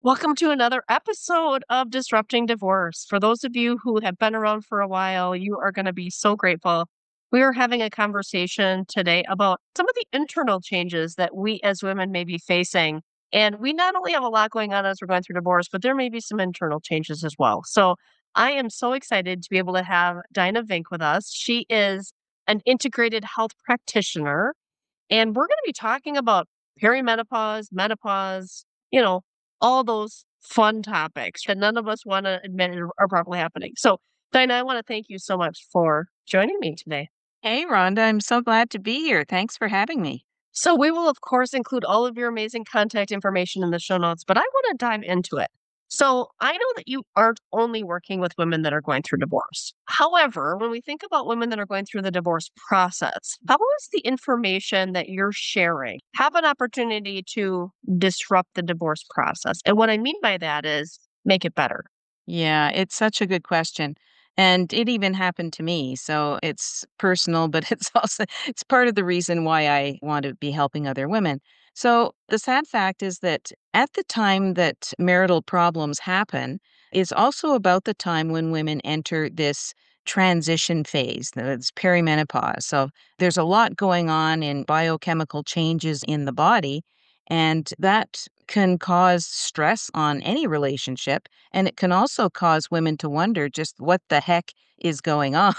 Welcome to another episode of Disrupting Divorce. For those of you who have been around for a while, you are going to be so grateful. We are having a conversation today about some of the internal changes that we as women may be facing. And we not only have a lot going on as we're going through divorce, but there may be some internal changes as well. So I am so excited to be able to have Dyna Vink with us. She is an integrated health practitioner, and we're going to be talking about perimenopause, menopause, you know, all those fun topics that none of us want to admit are probably happening. So, Dinah, I want to thank you so much for joining me today. Hey, Rhonda, I'm so glad to be here. Thanks for having me. So, we will, of course, include all of your amazing contact information in the show notes, but I want to dive into it. So, I know that you aren't only working with women that are going through divorce. However, when we think about women that are going through the divorce process, how does the information that you're sharing have an opportunity to disrupt the divorce process? And what I mean by that is make it better. Yeah, it's such a good question. And it even happened to me. So it's personal, but it's part of the reason why I want to be helping other women. So the sad fact is that at the time that marital problems happen is also about the time when women enter this transition phase, it's perimenopause. So there's a lot going on in biochemical changes in the body, and that can cause stress on any relationship. And it can also cause women to wonder just what the heck is going on,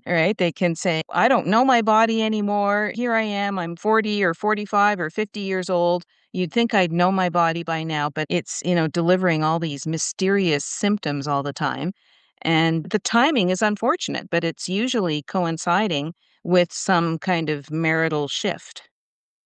right? They can say, I don't know my body anymore. Here I am. I'm 40 or 45 or 50 years old. You'd think I'd know my body by now, but it's delivering all these mysterious symptoms all the time. And the timing is unfortunate, but it's usually coinciding with some kind of marital shift.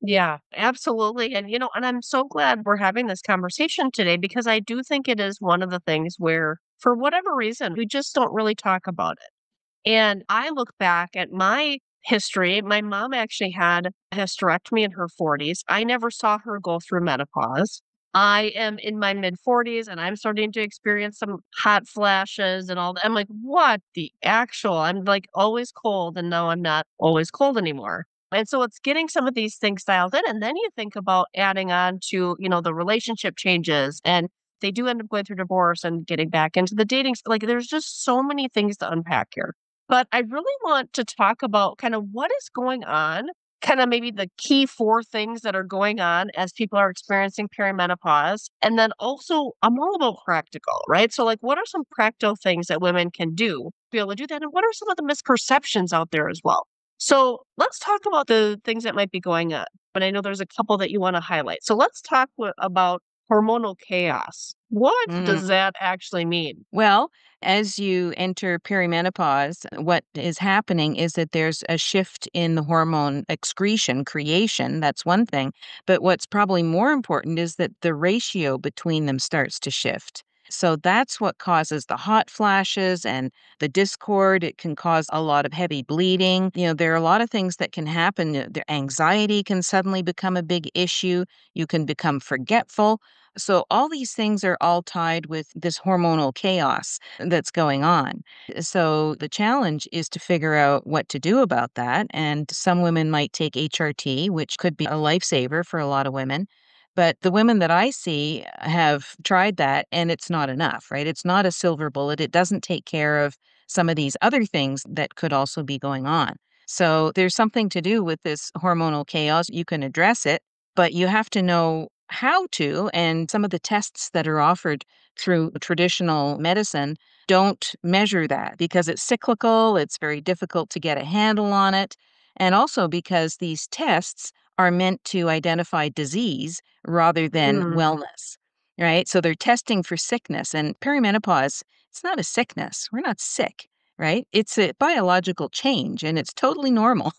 Yeah, absolutely. And I'm so glad we're having this conversation today because I do think it is one of the things where, for whatever reason, we just don't really talk about it. And I look back at my history. My mom actually had a hysterectomy in her 40s. I never saw her go through menopause. I am in my mid 40s and I'm starting to experience some hot flashes and all that. I'm like, what the actual? I'm like always cold, and now I'm not always cold anymore. And so it's getting some of these things dialed in. And then you think about adding on to, the relationship changes, and they do end up going through divorce and getting back into the dating. Like there's just so many things to unpack here. But I really want to talk about kind of what is going on, kind of maybe the key four things that are going on as people are experiencing perimenopause. And then also, I'm all about practical, right? So, like, what are some practical things that women can do to be able to do that? And what are some of the misperceptions out there as well? So, let's talk about the things that might be going on. But I know there's a couple that you want to highlight. So, let's talk about hormonal chaos. What does that actually mean? Well, as you enter perimenopause, what is happening is that there's a shift in the hormone excretion creation. That's one thing. But what's probably more important is that the ratio between them starts to shift. So that's what causes the hot flashes and the discord. It can cause a lot of heavy bleeding. There are a lot of things that can happen. The anxiety can suddenly become a big issue. You can become forgetful. So all these things are all tied with this hormonal chaos that's going on. So the challenge is to figure out what to do about that. And some women might take HRT, which could be a lifesaver for a lot of women. But the women that I see have tried that and it's not enough, right? It's not a silver bullet. It doesn't take care of some of these other things that could also be going on. So there's something to do with this hormonal chaos. You can address it, but you have to know how to. And some of the tests that are offered through traditional medicine don't measure that because it's cyclical, it's very difficult to get a handle on it. And also because these tests are meant to identify disease rather than Mm, wellness, right? So they're testing for sickness. And perimenopause, it's not a sickness. We're not sick, right? It's a biological change and it's totally normal,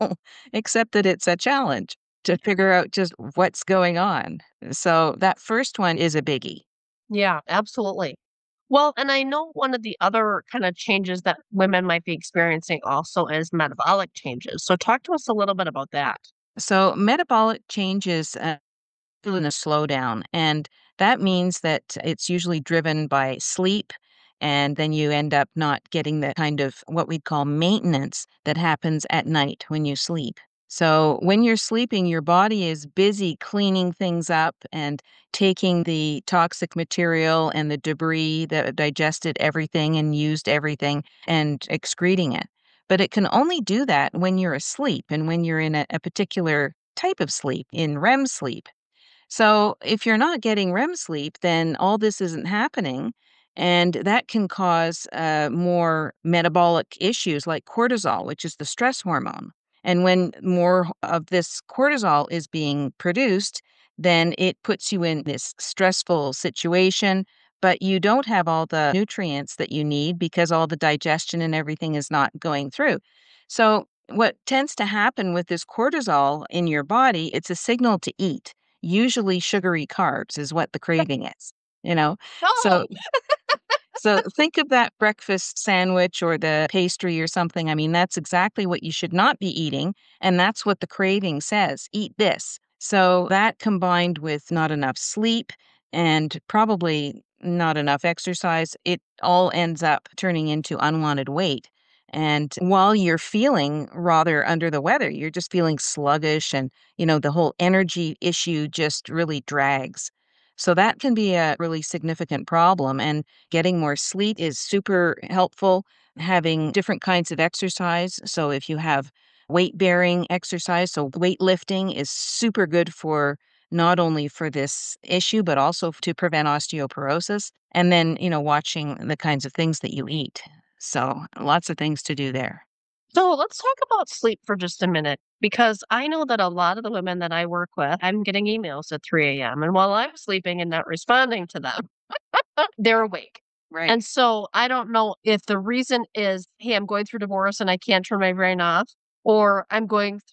except that it's a challenge to figure out just what's going on. So that first one is a biggie. yeah, absolutely. Well, and I know one of the other kind of changes that women might be experiencing also is metabolic changes. So talk to us a little bit about that. So metabolic changes in a slowdown, and that means that it's usually driven by sleep, and then you end up not getting the kind of what we'd call maintenance that happens at night when you sleep. So when you're sleeping, your body is busy cleaning things up and taking the toxic material and the debris that digested everything and used everything and excreting it. But it can only do that when you're asleep and when you're in a particular type of sleep, in REM sleep. So if you're not getting REM sleep, then all this isn't happening. And that can cause more metabolic issues like cortisol, which is the stress hormone. And when more of this cortisol is being produced, then it puts you in this stressful situation, but you don't have all the nutrients that you need because all the digestion and everything is not going through. So, what tends to happen with this cortisol in your body, it's a signal to eat. Usually sugary carbs is what the craving is, you know? Oh, So think of that breakfast sandwich or the pastry or something. I mean, that's exactly what you should not be eating, and that's what the craving says, "Eat this." So that combined with not enough sleep and probably not enough exercise, it all ends up turning into unwanted weight. And while you're feeling rather under the weather, you're just feeling sluggish and, the whole energy issue just really drags. So that can be a really significant problem. And getting more sleep is super helpful. Having different kinds of exercise. So if you have weight bearing exercise, so weightlifting is super good for not only for this issue, but also to prevent osteoporosis. And then, watching the kinds of things that you eat. So lots of things to do there. so let's talk about sleep for just a minute because I know that a lot of the women that I work with, I'm getting emails at 3 a.m. And while I'm sleeping and not responding to them, they're awake. Right. And so I don't know if the reason is, hey, I'm going through divorce and I can't turn my brain off, or I'm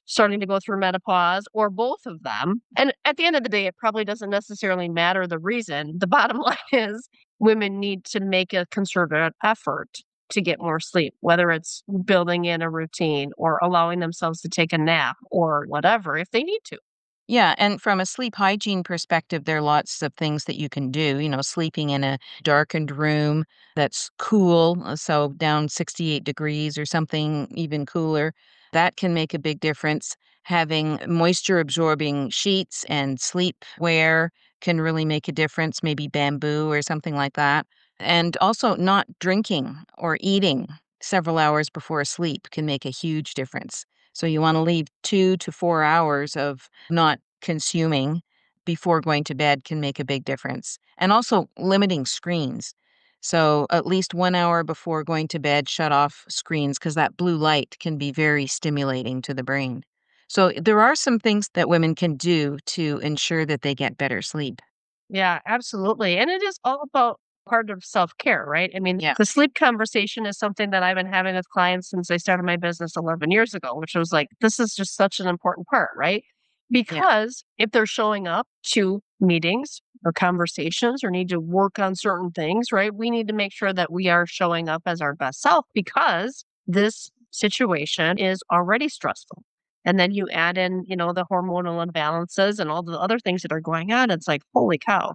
starting to go through menopause, or both of them. And at the end of the day, it probably doesn't necessarily matter the reason. The bottom line is women need to make a concerted effort to get more sleep, whether it's building in a routine or allowing themselves to take a nap or whatever if they need to. Yeah, and from a sleep hygiene perspective, there are lots of things that you can do. Sleeping in a darkened room that's cool, so down 68 degrees or something even cooler, that can make a big difference. Having moisture absorbing sheets and sleepwear can really make a difference, maybe bamboo or something like that. And also, not drinking or eating several hours before sleep can make a huge difference. So you want to leave 2 to 4 hours of not consuming before going to bed can make a big difference. And also limiting screens. So at least 1 hour before going to bed, shut off screens because that blue light can be very stimulating to the brain. So there are some things that women can do to ensure that they get better sleep. Yeah, absolutely. And it is all about part of self-care, right? I mean, Yeah. the sleep conversation is something that I've been having with clients since I started my business 11 years ago, which was like, this is just such an important part, right? Yeah. Because if they're showing up to meetings or conversations or need to work on certain things, right? We need to make sure that we are showing up as our best self because this situation is already stressful. And then you add in, the hormonal imbalances and all the other things that are going on. It's like, holy cow.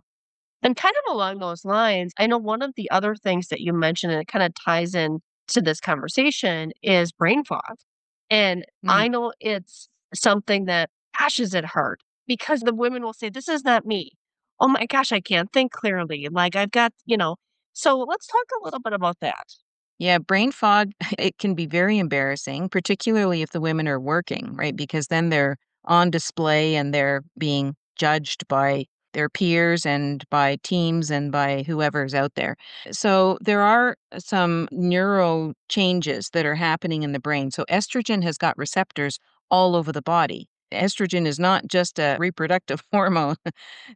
And kind of along those lines, I know one of the other things that you mentioned, and it kind of ties in to this conversation, is brain fog. And Mm. I know it's something that, gosh, is it hard? Because the women will say, this is not me. Oh my gosh, I can't think clearly. Like I've got. So let's talk a little bit about that. Yeah, brain fog, it can be very embarrassing, particularly if the women are working, right? Because then they're on display and they're being judged by their peers and by teams and by whoever's out there. So there are some neuro changes that are happening in the brain. So estrogen has got receptors all over the body. Estrogen is not just a reproductive hormone.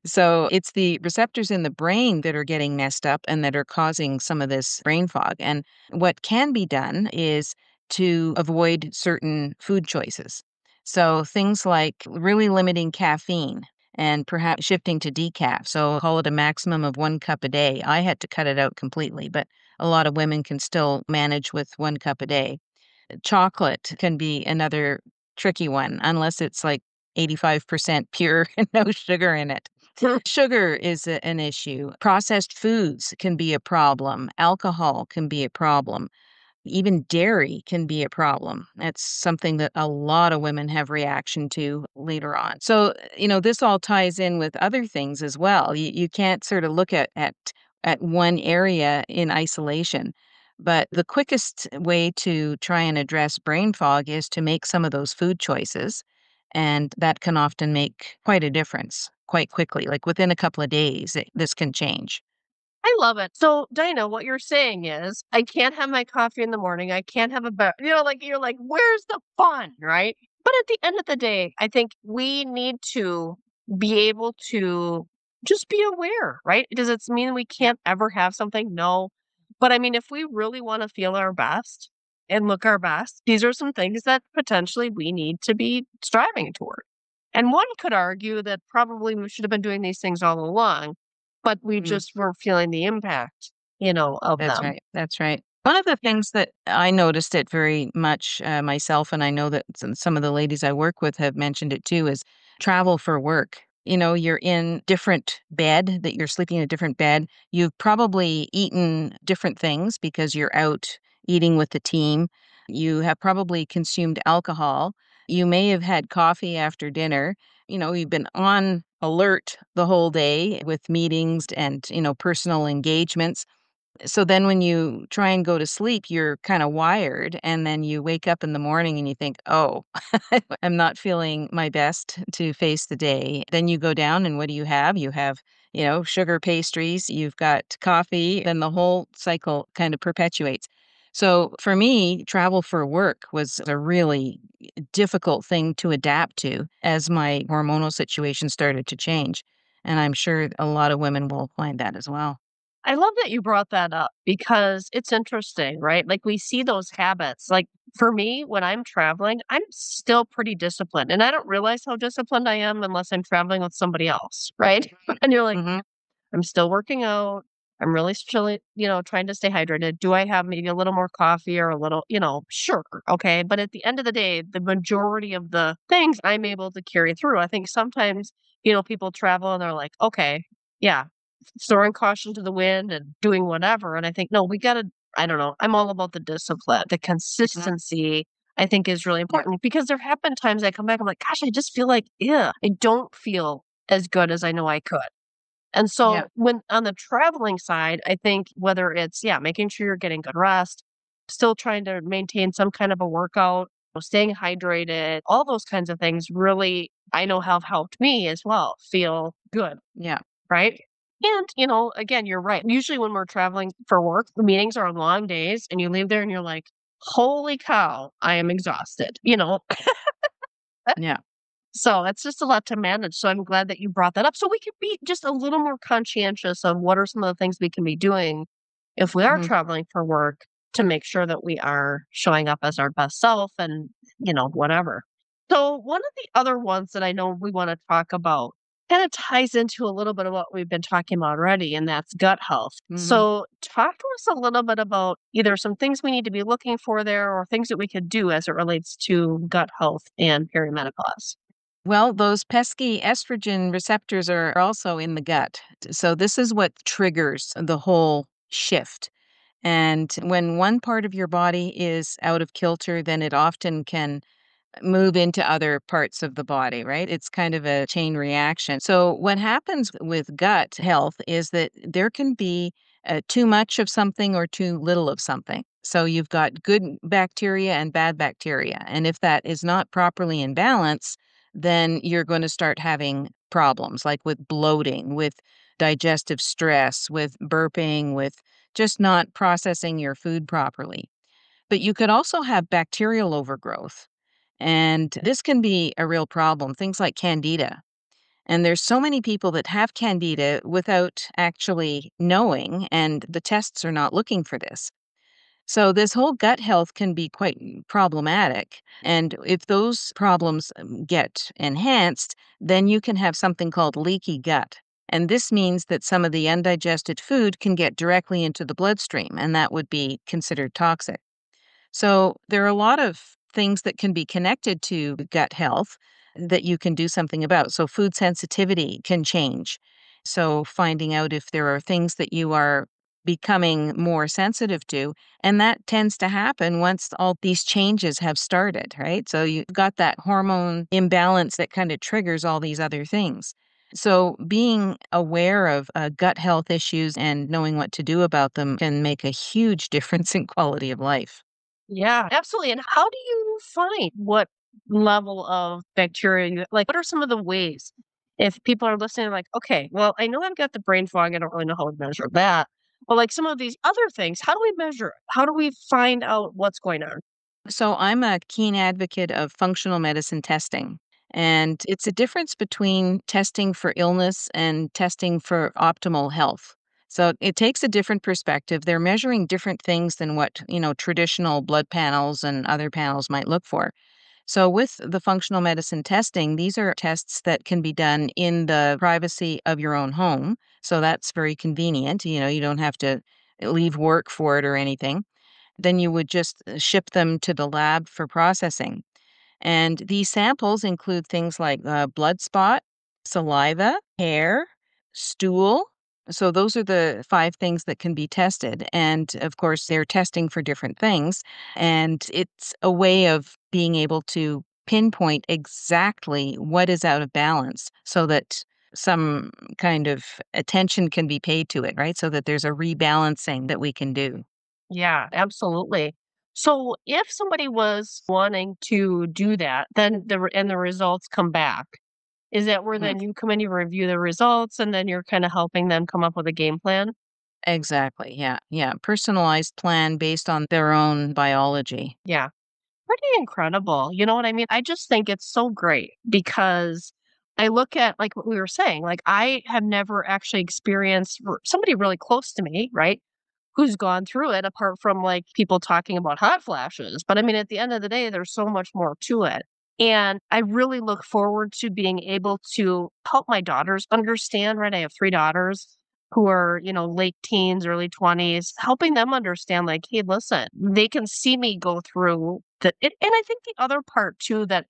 So it's the receptors in the brain that are getting messed up and that are causing some of this brain fog. And what can be done is to avoid certain food choices. So things like really limiting caffeine and perhaps shifting to decaf. So call it a maximum of 1 cup a day. I had to cut it out completely, but a lot of women can still manage with 1 cup a day. Chocolate can be another tricky one, unless it's like 85% pure and no sugar in it. Sugar is an issue. Processed foods can be a problem. Alcohol can be a problem. Even dairy can be a problem. That's something that a lot of women have reaction to later on. So, this all ties in with other things as well. You can't sort of look at one area in isolation. But the quickest way to try and address brain fog is to make some of those food choices. And that can often make quite a difference quite quickly. Like within a couple of days, this can change. I love it. So, Dinah, what you're saying is, I can't have my coffee in the morning. I can't have a like you're like, where's the fun, right? But at the end of the day, I think we need to be able to just be aware, right? Does it mean we can't ever have something? No. But I mean, if we really want to feel our best and look our best, these are some things that potentially we need to be striving toward. And one could argue that probably we should have been doing these things all along, but we Mhm. just weren't feeling the impact, of That's them. right. That's right. One of the things that I noticed it very much myself, and I know that some of the ladies I work with have mentioned it too, is travel for work. You're in different bed, that you're sleeping in a different bed. You've probably eaten different things because you're out eating with the team. You have probably consumed alcohol. You may have had coffee after dinner. You've been on alert the whole day with meetings and, personal engagements. So then when you try and go to sleep, you're kinda wired, and then you wake up in the morning and you think, "Oh, I'm not feeling my best to face the day." Then you go down and what do you have? You have, sugar pastries, you've got coffee, and the whole cycle kind of perpetuates. So for me, travel for work was a really difficult thing to adapt to as my hormonal situation started to change, and I'm sure a lot of women will find that as well. I love that you brought that up because it's interesting, right? Like we see those habits. Like for me, when I'm traveling, I'm still pretty disciplined and I don't realize how disciplined I am unless I'm traveling with somebody else, right? And you're like, Mhm. I'm still working out. I'm really still, trying to stay hydrated. Do I have maybe a little more coffee or a little, sure. Okay. But at the end of the day, the majority of the things I'm able to carry through. I think sometimes, people travel and they're like, okay, yeah, throwing caution to the wind and doing whatever. And I think, no, we got to, I don't know. I'm all about the discipline, the Mhm. consistency. I think is really Yeah. important because there have been times I come back, I'm like, gosh, I just feel like, yeah, I don't feel as good as I know I could. And Yeah. so when on the traveling side, I think whether it's, yeah, making sure you're getting good rest, still trying to maintain some kind of a workout, staying hydrated, all those kinds of things really, I know have helped me as well feel good, Yeah. right? And, again, you're right. Usually when we're traveling for work, the meetings are long days and you leave there and you're like, holy cow, I am exhausted. Yeah. So it's just a lot to manage. So I'm glad that you brought that up. So we could be just a little more conscientious of what are some of the things we can be doing if we are Mhm. traveling for work to make sure that we are showing up as our best self and, whatever. So one of the other ones that I know we want to talk about kind of ties into a little bit of what we've been talking about already, and that's gut health. Mhm. So talk to us a little bit about either some things we need to be looking for there or things that we could do as it relates to gut health and perimenopause. Well, those pesky estrogen receptors are also in the gut. So this is what triggers the whole shift. And when one part of your body is out of kilter, then it often can move into other parts of the body, right? It's kind of a chain reaction. So, what happens with gut health is that there can be too much of something or too little of something. So, you've got good bacteria and bad bacteria. And if that is not properly in balance, then you're going to start having problems like with bloating, with digestive stress, with burping, with just not processing your food properly. But you could also have bacterial overgrowth. And this can be a real problem, things like candida. And there's so many people that have candida without actually knowing, and the tests are not looking for this. So, this whole gut health can be quite problematic. And if those problems get enhanced, then you can have something called leaky gut. And this means that some of the undigested food can get directly into the bloodstream, and that would be considered toxic. So there are a lot of things that can be connected to gut health that you can do something about. So food sensitivity can change. So finding out if there are things that you are becoming more sensitive to. And that tends to happen once all these changes have started, right? So you've got that hormone imbalance that kind of triggers all these other things. So being aware of gut health issues and knowing what to do about them can make a huge difference in quality of life. Yeah, absolutely. And how do you find what level of bacteria you like? What are some of the ways? If people are listening, like, okay, well, I know I've got the brain fog. I don't really know how to measure that. But like some of these other things, how do we measure it? How do we find out what's going on? So I'm a keen advocate of functional medicine testing. And it's a difference between testing for illness and testing for optimal health. So it takes a different perspective. They're measuring different things than what, traditional blood panels and other panels might look for. So with the functional medicine testing, these are tests that can be done in the privacy of your own home. So that's very convenient. You don't have to leave work for it or anything. Then you would just ship them to the lab for processing. And these samples include things like blood spot, saliva, hair, stool. So those are the five things that can be tested. And of course, they're testing for different things. And it's a way of being able to pinpoint exactly what is out of balance so that some kind of attention can be paid to it, right? So that there's a rebalancing that we can do. Yeah, absolutely. So if somebody was wanting to do that, then and the results come back. Is that where Mhm. then you come in, you review the results, and then you're kind of helping them come up with a game plan? Exactly. Yeah. Yeah. Personalized plan based on their own biology. Yeah. Pretty incredible. You know what I mean? I just think it's so great because I look at like what we were saying, like I have never actually experienced somebody really close to me, right? Who's gone through it apart from like people talking about hot flashes. But I mean, at the end of the day, there's so much more to it. And I really look forward to being able to help my daughters understand, right? I have three daughters who are, late teens, early 20s, helping them understand, like, hey, listen, they can see me go through and I think the other part too that,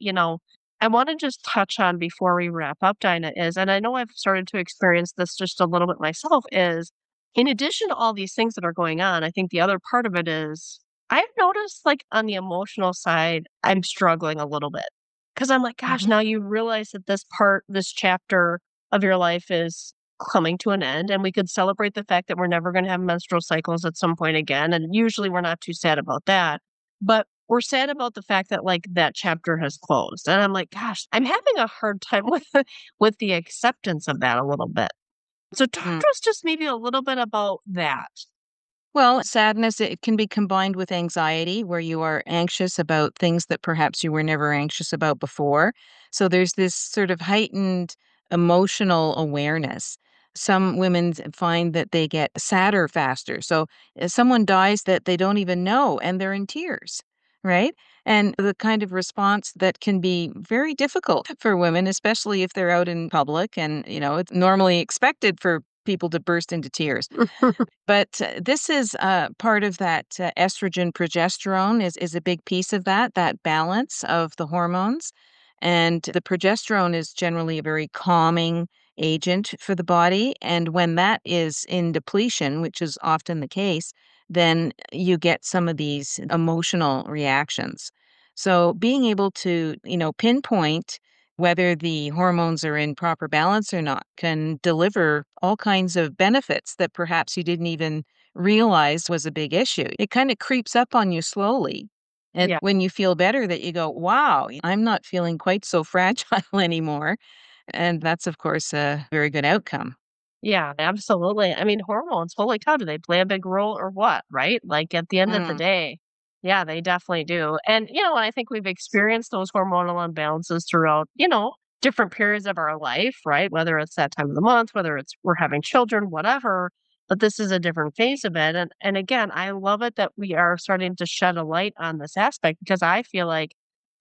I want to just touch on before we wrap up, Dinah, is, and I know I've started to experience this just a little bit myself, is in addition to all these things that are going on, I think the other part of it is I've noticed like on the emotional side, I'm struggling a little bit because I'm like, gosh, Mhm. now you realize that this chapter of your life is coming to an end. And we could celebrate the fact that we're never going to have menstrual cycles at some point again. And usually we're not too sad about that. But we're sad about the fact that like that chapter has closed. And I'm like, gosh, I'm having a hard time with the acceptance of that a little bit. So talk Mm. to us just maybe a little bit about that. Well, sadness, it can be combined with anxiety, where you are anxious about things that perhaps you were never anxious about before. So there's this sort of heightened emotional awareness. Some women find that they get sadder faster. So someone dies that they don't even know and they're in tears, right? And the kind of response that can be very difficult for women, especially if they're out in public and, it's normally expected for people to burst into tears. But, this is, part of that, estrogen progesterone is a big piece of that balance of the hormones, and the progesterone is generally a very calming agent for the body, and when that is in depletion, which is often the case, then you get some of these emotional reactions. So, being able to, pinpoint whether the hormones are in proper balance or not can deliver all kinds of benefits that perhaps you didn't even realize was a big issue. It kind of creeps up on you slowly. And Yeah. when you feel better, that you go, wow, I'm not feeling quite so fragile anymore. And that's, of course, a very good outcome. Yeah, absolutely. I mean, hormones, holy cow, do they play a big role or what, right? Like at the end of the Mm, day, yeah, they definitely do. And, I think we've experienced those hormonal imbalances throughout, different periods of our life, right? Whether it's that time of the month, whether it's we're having children, whatever. But this is a different phase of it. And again, I love it that we are starting to shed a light on this aspect because I feel like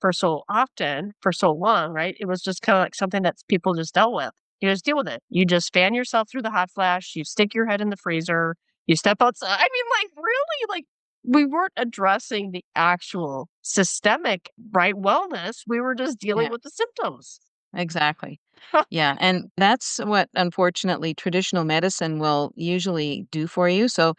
for so often, for so long, right? It was just kind of like something that people just dealt with. You just deal with it. You just fan yourself through the hot flash, you stick your head in the freezer, you step outside. I mean, like, really, like, we weren't addressing the actual systemic, right, wellness. We were just dealing yeah, with the symptoms. exactly. Yeah, and that's what, unfortunately, traditional medicine will usually do for you. So,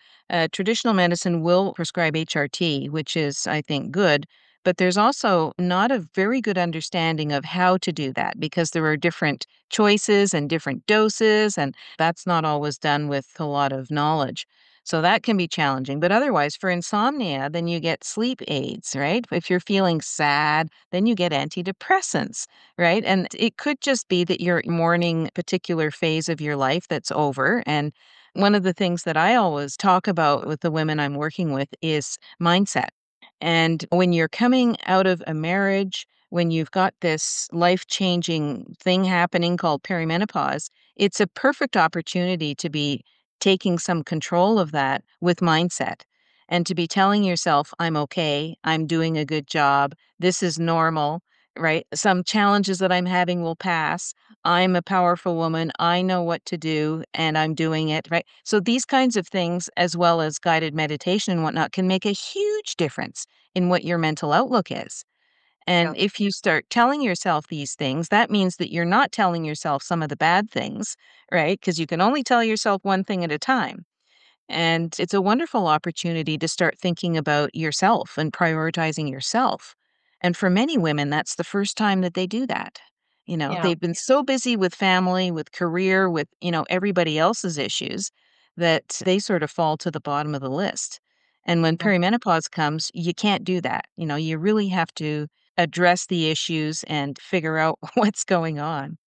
traditional medicine will prescribe HRT, which is, I think, good. But there's also not a very good understanding of how to do that because there are different choices and different doses, and that's not always done with a lot of knowledge. So that can be challenging. But otherwise, for insomnia, then you get sleep aids, right? If you're feeling sad, then you get antidepressants, right? And it could just be that you're mourning a particular phase of your life that's over. And one of the things that I always talk about with the women I'm working with is mindset. And when you're coming out of a marriage, when you've got this life changing thing happening called perimenopause, it's a perfect opportunity to be taking some control of that with mindset and to be telling yourself, I'm okay, I'm doing a good job, this is normal, right? Some challenges that I'm having will pass. I'm a powerful woman. I know what to do and I'm doing it, right? So these kinds of things, as well as guided meditation and whatnot, can make a huge difference in what your mental outlook is. Yeah, And if you start telling yourself these things, that means that you're not telling yourself some of the bad things, right? Because you can only tell yourself one thing at a time. And it's a wonderful opportunity to start thinking about yourself and prioritizing yourself. And for many women, that's the first time that they do that. You know, yeah, they've been so busy with family, with career, with, everybody else's issues that they sort of fall to the bottom of the list. And when yeah. perimenopause comes, you can't do that. You really have to address the issues and figure out what's going on.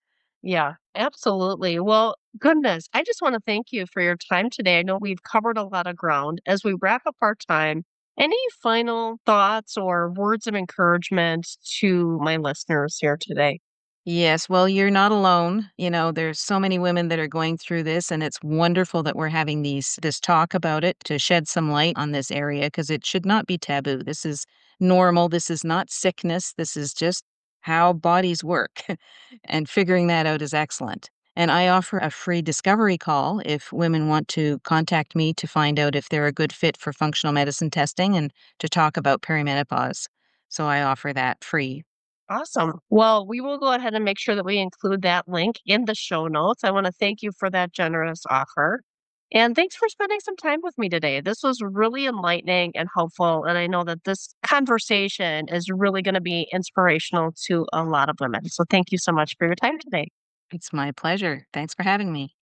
Yeah, absolutely. Well, goodness, I just want to thank you for your time today. I know we've covered a lot of ground. As we wrap up our time, any final thoughts or words of encouragement to my listeners here today? Yes, well, you're not alone. There's so many women that are going through this, and it's wonderful that we're having this talk about it to shed some light on this area because it should not be taboo. This is normal. This is not sickness. This is just how bodies work. And figuring that out is excellent. And I offer a free discovery call if women want to contact me to find out if they're a good fit for functional medicine testing and to talk about perimenopause. So I offer that free. Awesome. Well, we will go ahead and make sure that we include that link in the show notes. I want to thank you for that generous offer. And thanks for spending some time with me today. This was really enlightening and helpful. And I know that this conversation is really going to be inspirational to a lot of women. So thank you so much for your time today. It's my pleasure. Thanks for having me.